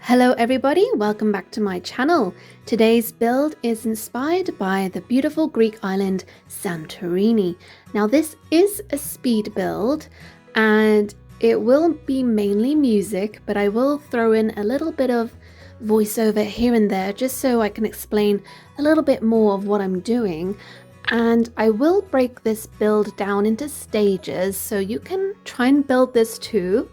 Hello everybody, welcome back to my channel. Today's build is inspired by the beautiful Greek island Santorini. Now this is a speed build and it will be mainly music, but I will throw in a little bit of voiceover here and there just so I can explain a little bit more of what I'm doing. And I will break this build down into stages so you can try and build this too.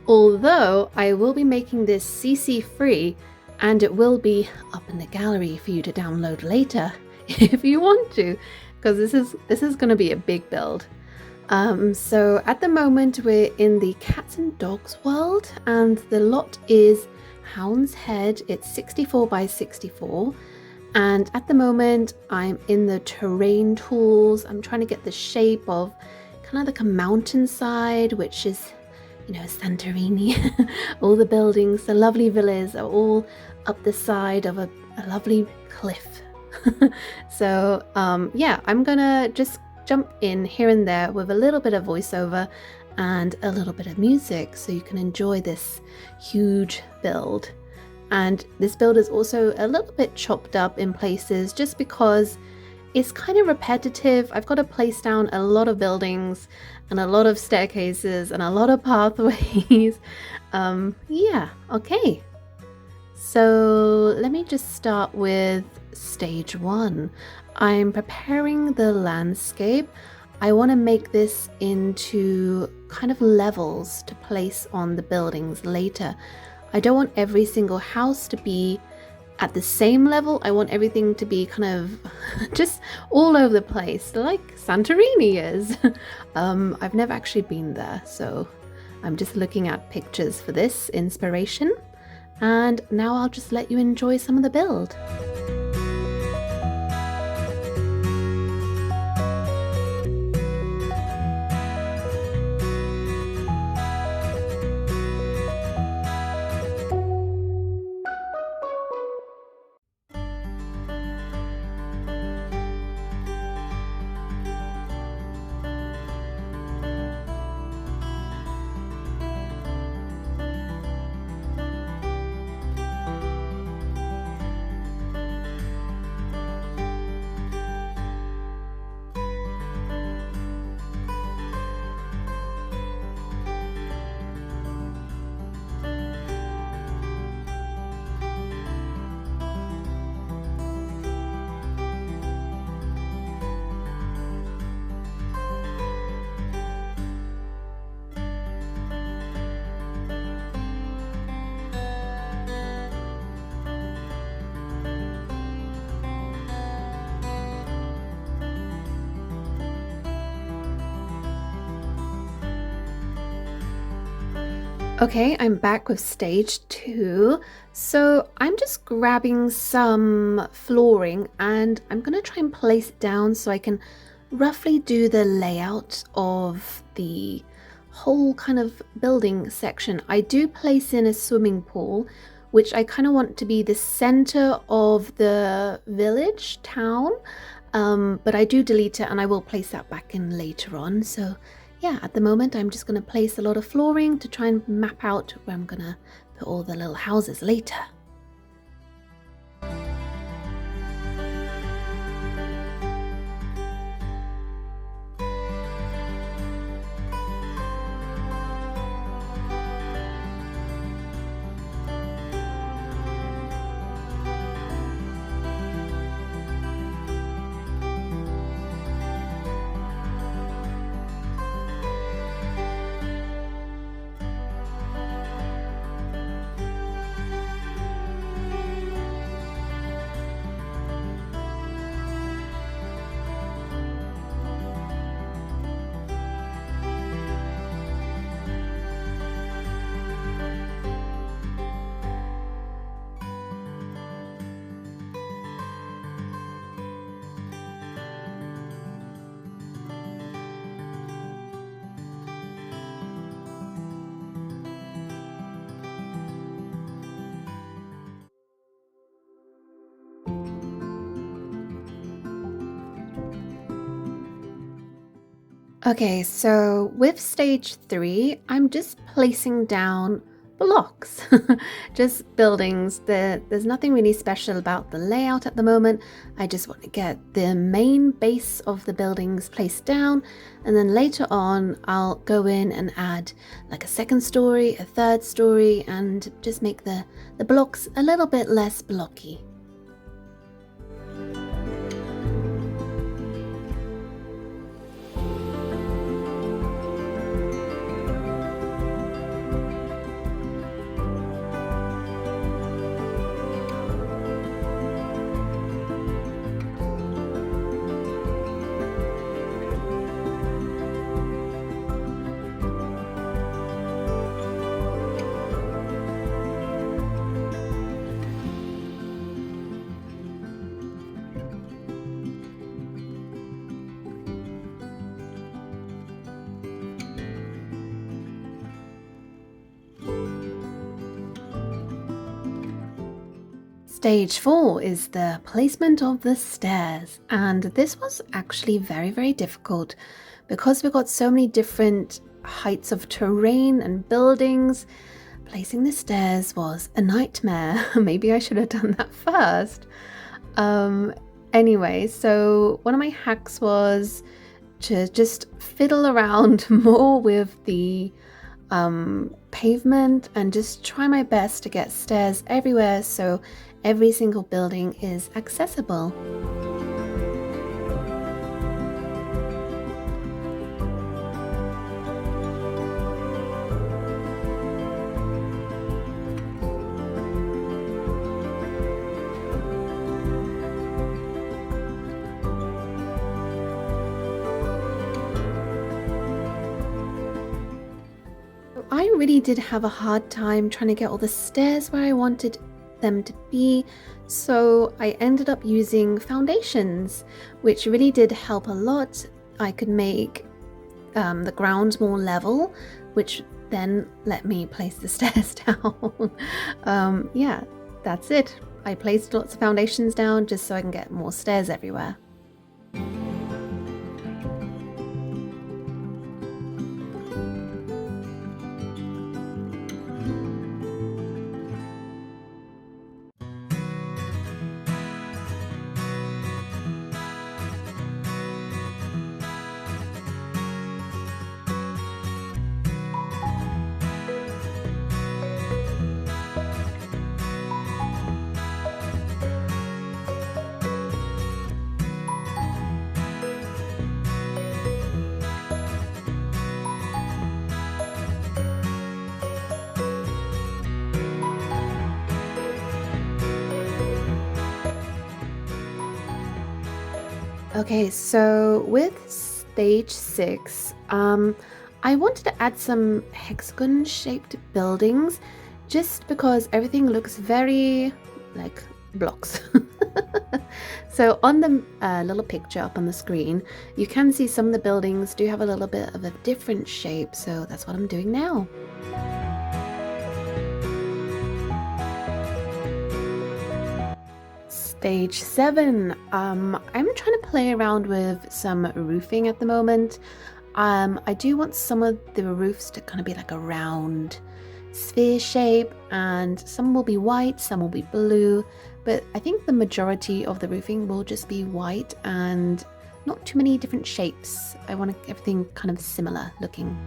Although I will be making this CC free and it will be up in the gallery for you to download later if you want to, because this is going to be a big build. So at the moment we're in the cats and dogs world and the lot is Hound's Head. It's 64 by 64 and at the moment I'm in the terrain tools. I'm trying to get the shape of kind of like a mountainside, which is, you know, Santorini. All the buildings, the lovely villas are all up the side of a lovely cliff. So yeah, I'm gonna just jump in here and there with a little bit of voiceover and a little bit of music so you can enjoy this huge build. And this build is also a little bit chopped up in places just because it's kind of repetitive. I've got to place down a lot of buildings and a lot of staircases and a lot of pathways. Yeah, okay. So let me just start with stage one. I'm preparing the landscape. I want to make this into kind of levels to place on the buildings later. I don't want every single house to be at the same level. I want everything to be kind of just all over the place, like Santorini is. I've never actually been there, so I'm just looking at pictures for this inspiration. And now I'll just let you enjoy some of the build. Okay, I'm back with stage two. So I'm just grabbing some flooring and I'm going to try and place it down so I can roughly do the layout of the whole kind of building section. I do place in a swimming pool, which I kind of want to be the center of the village town, but I do delete it and I will place that back in later on. So yeah, at the moment I'm just going to place a lot of flooring to try and map out where I'm going to put all the little houses later. Okay, so with stage three, I'm just placing down blocks, just buildings. There's nothing really special about the layout at the moment. I just want to get the main base of the buildings placed down, and then later on I'll go in and add like a second story, a third story, and just make the blocks a little bit less blocky. Stage 4 is the placement of the stairs, and this was actually very difficult because we've got so many different heights of terrain and buildings. Placing the stairs was a nightmare. Maybe I should have done that first. Anyway, so one of my hacks was to just fiddle around more with the pavement and just try my best to get stairs everywhere so every single building is accessible. I really did have a hard time trying to get all the stairs where I wanted them to be, so I ended up using foundations, which really did help a lot. I could make the ground more level, which then let me place the stairs down. Yeah, that's it. I placed lots of foundations down just so I can get more stairs everywhere. Okay, so with stage 6, I wanted to add some hexagon-shaped buildings just because everything looks very like blocks. So on the little picture up on the screen, you can see some of the buildings do have a little bit of a different shape, so that's what I'm doing now. Stage 7, I'm trying to play around with some roofing at the moment. I do want some of the roofs to kind of be like a round sphere shape, and some will be white, some will be blue, but I think the majority of the roofing will just be white and not too many different shapes. I want everything kind of similar looking.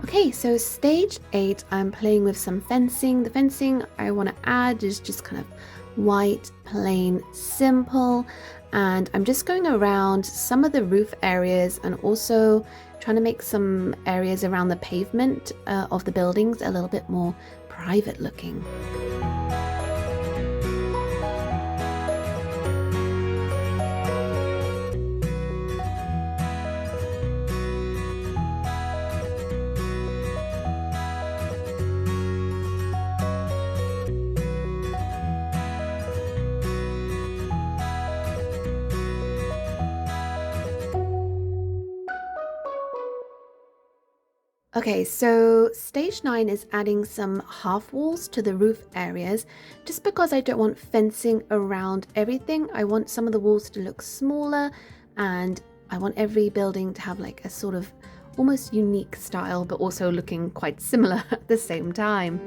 Okay, so stage 8, I'm playing with some fencing. The fencing I want to add is just kind of white, plain, simple, and I'm just going around some of the roof areas and also trying to make some areas around the pavement of the buildings a little bit more private looking. Okay, so stage 9 is adding some half walls to the roof areas. Just because I don't want fencing around everything, I want some of the walls to look smaller, and I want every building to have like a sort of almost unique style, but also looking quite similar at the same time.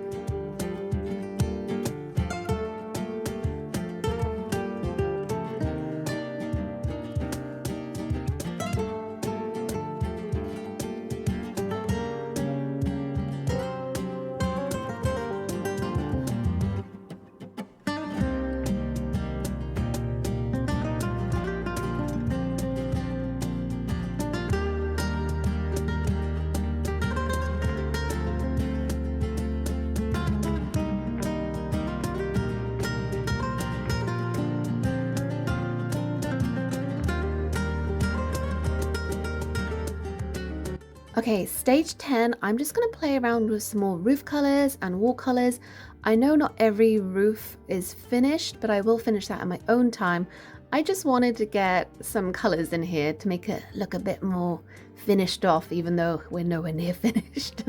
Okay, stage 10, I'm just going to play around with some more roof colors and wall colors. I know not every roof is finished, but I will finish that at my own time. I just wanted to get some colors in here to make it look a bit more finished off, even though we're nowhere near finished.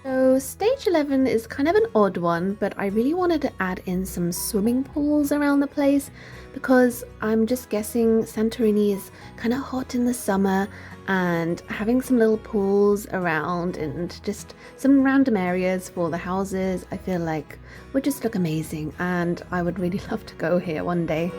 So stage 11 is kind of an odd one, but I really wanted to add in some swimming pools around the place because I'm just guessing Santorini is kind of hot in the summer, and having some little pools around and just some random areas for the houses, I feel like would just look amazing, and I would really love to go here one day.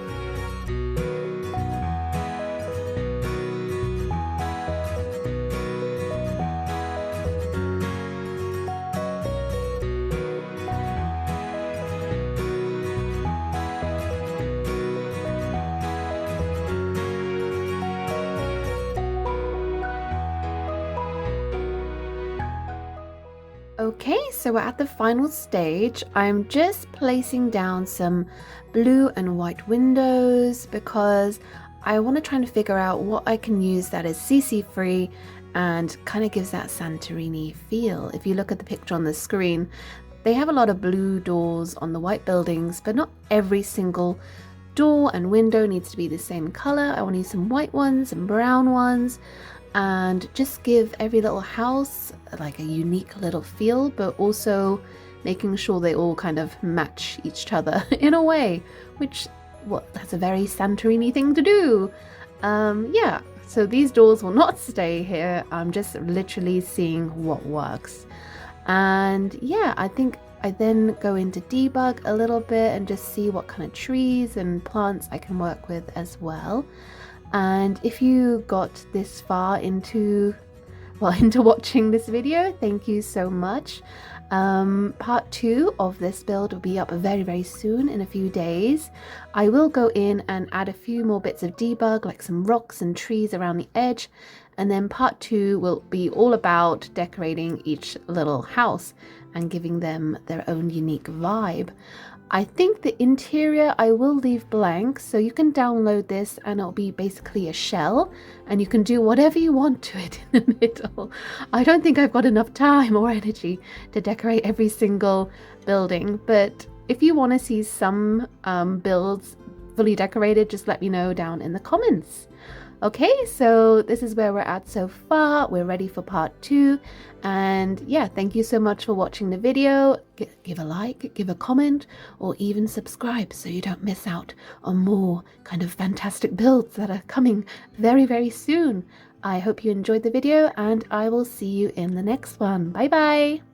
Okay, so we're at the final stage. I'm just placing down some blue and white windows because I want to try and figure out what I can use that is CC free and kind of gives that Santorini feel. If you look at the picture on the screen, they have a lot of blue doors on the white buildings, but not every single door and window needs to be the same color. I want to use some white ones and brown ones, and just give every little house like a unique little feel, but also making sure they all kind of match each other in a way, which, well, that's a very Santorini thing to do. Yeah, so these doors will not stay here. I'm just literally seeing what works. And yeah, I think I then go into debug a little bit and just see what kind of trees and plants I can work with as well. And if you got this far into watching this video, thank you so much. Part 2 of this build will be up very, very soon, in a few days. I will go in and add a few more bits of debug, like some rocks and trees around the edge. And then part 2 will be all about decorating each little house and giving them their own unique vibe. I think the interior I will leave blank, so you can download this and it'll be basically a shell and you can do whatever you want to it in the middle. I don't think I've got enough time or energy to decorate every single building, but if you want to see some builds fully decorated, just let me know down in the comments. Okay, so this is where we're at so far. We're ready for part 2. And yeah, thank you so much for watching the video. Give a like, give a comment, or even subscribe so you don't miss out on more kind of fantastic builds that are coming very, very soon. I hope you enjoyed the video, and I will see you in the next one. Bye bye!